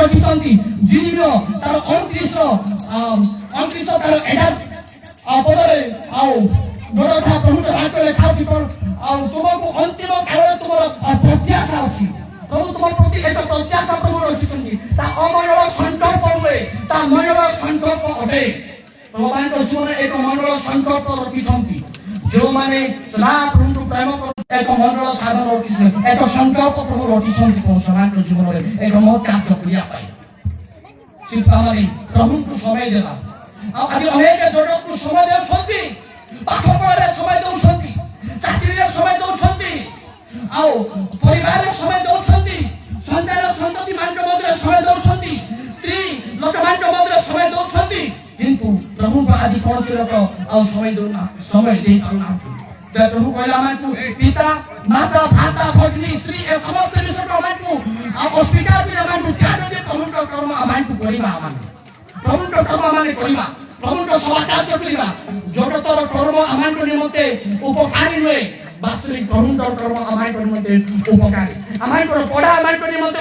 ରଖିଛନ୍ତି ଜିନିର ତାର 29 ତାର ଏଟା ପଦରେ ଆଉ ଗୋଡ଼ କଥା ପ୍ରଭୁ ବାକ୍ୟରେ ଖାଉଛି ଆଉ ତୁମକୁ ଅନ୍ତିମ କାଳରେ ତୁମର ପ୍ରତ୍ୟାଶା ଅଛି। ପ୍ରଭୁ ତୁମ ପ୍ରତି ଏକ ପ୍ରତ୍ୟାଶା ପ୍ରଭୁ ରଖିଛନ୍ତି। ତା ଅମଳ ସଂକଳ୍ପ ନୁହେଁ, ତା ମଙ୍ଗଳ ସଂକଳ୍ପ ଅଟେ। ଭଗବାନଙ୍କ ଜୀବନରେ ଏକ ମଙ୍ଗଳ ସଂକଳ୍ପ ରଖିଛନ୍ତି। ଯେଉଁମାନେ ସଦାପ୍ରଭୁଙ୍କୁ ପ୍ରେମ କରନ୍ତି ଏକ ମଙ୍ଗଳ ସାଧନ ରଖିଛନ୍ତି, ଏକ ସଂକଳ୍ପ ପ୍ରଭୁ ରଖିଛନ୍ତି ପ୍ରଭୁ ସେମାନଙ୍କ ଜୀବନରେ ଏକ ମହତ୍ କାର୍ଯ୍ୟ କରିବା ପାଇଁ। ଚିନ୍ତାମାନେ ପ୍ରଭୁଙ୍କୁ ସମୟ ଦେବା। ଆଉ ଆଜି ଅନେକ ଜଗତକୁ ସମୟ ଦେଉଛନ୍ତି, ପାଠ ପଢ଼ାରେ ସମୟ ଦେଉଛନ୍ତି, ଚାକିରିରେ ସମୟ ଦେଉଛନ୍ତି, ଆଉ ପରିବାରରେ ସମୟ ଦେଉଛନ୍ତି, ସନ୍ତାନ ସନ୍ତତି ମାନଙ୍କ ମଧ୍ୟରେ ସମୟ ଦେଉଛନ୍ତି, ସ୍ତ୍ରୀ ଲୋକମାନଙ୍କ ମଧ୍ୟରେ ସମୟ ଦେଉଛନ୍ତି, କିନ୍ତୁ ପ୍ରଭୁଙ୍କ ଆଜି କୌଣସି ଲୋକ ଆଉ ସମୟ ଦେଇପାରୁନାହାନ୍ତି। ପ୍ରଭୁ କହିଲା ଆମକୁ ପିତା ମାତା ଭ୍ରାତା ଭଗ୍ନୀ ସ୍ତ୍ରୀ ଏ ସମସ୍ତ ବିଷୟକୁ ଆମକୁ ଆଉ ଅସ୍ୱୀକାର କରି ଆମକୁ ତ୍ୟାଗ କରି ପ୍ରଭୁଙ୍କ କର୍ମ ଆମକୁ କରିବା, ପ୍ରଭୁଙ୍କ କର୍ମ ଆମେ କରିବା, ପ୍ରଭୁଙ୍କ ସେବା କାର୍ଯ୍ୟ କରିବା। ଜଗତର କର୍ମ ଆମଙ୍କ ନିମନ୍ତେ ଉପକାରୀ ନୁହେଁ, ବାସ୍ତବିକ ପ୍ରଭୁଙ୍କ କର୍ମ ଆମଙ୍କ ନିମନ୍ତେ ଉପକାରୀ। ଆମଙ୍କର ପଢା ଆମଙ୍କ ନିମନ୍ତେ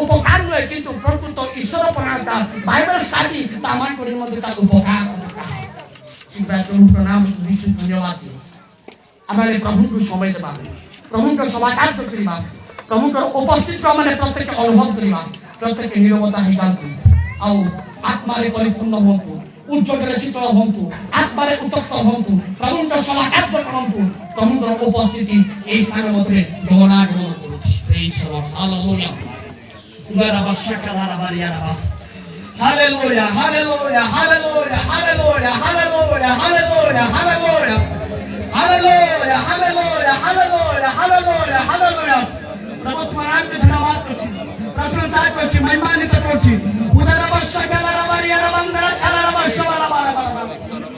ଉପକାର ନୁହେଁ, କିନ୍ତୁ ପ୍ରକୃତ ଈଶ୍ୱର ପରାୟଣତା ବାଇବେଲ ଷ୍ଟଡି ଆମଙ୍କ ନିମନ୍ତେ ତା ଉପକାର। ପ୍ରଭୁଙ୍କ ନାମ ଧନ୍ୟବାଦ। ଆମେ ପ୍ରଭୁଙ୍କୁ ସମୟ ଦେବା, ପ୍ରଭୁଙ୍କ ସେବା କାର୍ଯ୍ୟ କରିବା, ପ୍ରଭୁଙ୍କର ଉପସ୍ଥିତି ମାନେ ପ୍ରତ୍ୟେକ ଅନୁଭବ କରିବା, ପ୍ରତ୍ୟେକ ନିରବତା ହେଇଯାଆନ୍ତୁ ଆଉ ଆତ୍ମାରେ ପରିପୂର୍ଣ୍ଣ ହୁଅନ୍ତୁ, ଉଚ୍ଚରେ ଶୀତଳ ହୁଅନ୍ତୁ, ଆତ୍ମାରେ ଉତ୍ତପ୍ତ ହୁଅନ୍ତୁ, ପ୍ରଭୁଙ୍କ ସେବା କାର୍ଯ୍ୟ କରନ୍ତୁ। ପ୍ରଭୁଙ୍କର ଉପସ୍ଥିତି ଏହି ସ୍ଥାନ ମଧ୍ୟରେ ଗମନାଗମନ କରୁଛି। Praise the lord, hallelujah. Hallelujah, hallelujah, hallelujah, hallelujah, hallelujah, hallelujah, hallelujah, hallelujah, hallelujah, hallelujah, hallelujah, hallelujah. ପ୍ରଭୁ ତୁମ ନାମକୁ ଧନ୍ୟବାଦ କରୁଛି, ପ୍ରଶଂସା କରୁଛି, ମହିମାନ୍ୱିତ କରୁଛି। ଉଦର ବର୍ଷ କାଲାର ବାରିଆର ବନ୍ଦର କାଲାର ବର୍ଷ ବାଲା ବାଲା ବାଲା।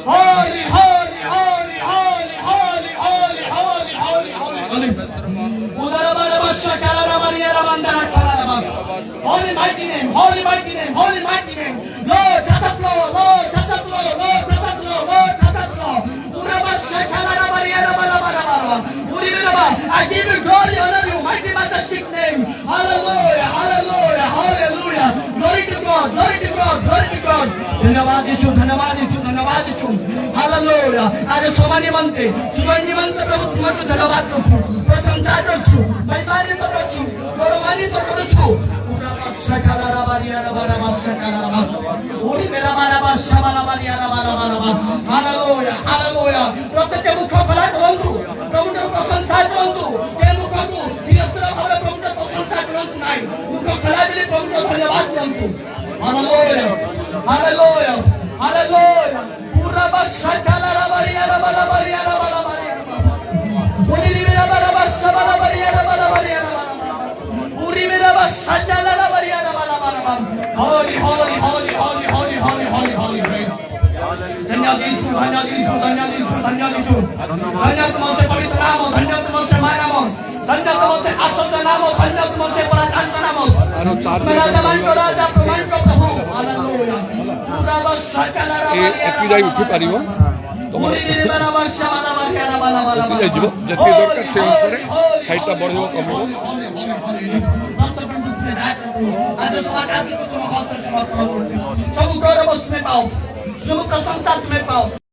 ହୋଲି ହୋଲି ହୋଲି ହୋଲି ହୋଲି ହୋଲି ହୋଲି ହୋଲି ହୋଲି। উদার বর্ষ কালার বারিয়ার বন্দর কালার বাবা। Holy mighty name, holy mighty name, holy mighty name. Lord, touch us, Lord, Lord, touch us, Lord, Lord, touch us, Lord, Lord, touch us, Lord. উদার বর্ষ কালার বারিয়ার বালা বালা বালা। উরি বাবা, I give you glory, honor you, mighty majestic name. Hallelujah, hallelujah, hallelujah. Glory to God, glory to God, glory to God. ধন্যবাদ যিশু, ধন্যবাদ যিশু, ধন্যবাদ যিশু। Hallelujah. আরে সবার নিমন্তে, সুযোগ নিমন্তে প্রভু তোমাকে ধন্যবাদ করছি, প্রশংসা করছি, মহিমান্বিত করছি, গৌরবান্বিত করছি। পুরা বাদশা কালারা বারিয়ারা বারা বাদশা কালারা বাদ। ওরি মেরা বারা বাদশা বারা বারিয়ারা বারা বারা বাদ। Hallelujah, hallelujah. প্রত্যেককে মুখ খোলা করন্তু, প্রভুর প্রশংসা করন্তু। কে মুখକୁ ধীরস্থির ভাবে প্রভুর প্রশংসা করন্তু নাই, মুখ খোলা দিলে প্রভুর ধন্যবাদ করন্তু। Hallelujah, hallelujah, hallelujah. পুরা বাদশা কালারা বারিয়ারা বারা বারিয়ারা বারা বারিয়ারা বাদ। ওরি মেরা বারা বাদশা বারা বারিয়ারা বারা বারিয়ারা বাদ। উরি মেরা বাদশা কালারা বারিয়ারা বারা বারা বাদ। Holy, holy, holy, holy, holy, holy, holy, holy, holy. धन्यवाद यीशु, धन्यवाद यीशु, धन्यवाद यीशु, धन्यवाद यीशु। धन्यवाद तुमसे पवित्र नाम, धन्यवाद तुमसे माय नाम, धन्यवाद तुमसे आश्चर्य नाम, धन्यवाद तुमसे पराक्रम नाम। मेरा जमान को राजा प्रभु को प्रभु। हालेलुया। पूरा बर्षा कालारा बारियारा। একটি যাই উঠে পারিব তোমার উরি মেরা বাদশা বারা বারিয়ারা বারা বারা। উঠে যাইব যেতে দরকার সেই অনুসারে হাইটটা বড় হোক কম হোক। আজ সবার কাছে তোমার হাতে সমর্পণ করছি। সব গৌরব তুমি পাও, সব প্রশংসা তুমি পাও।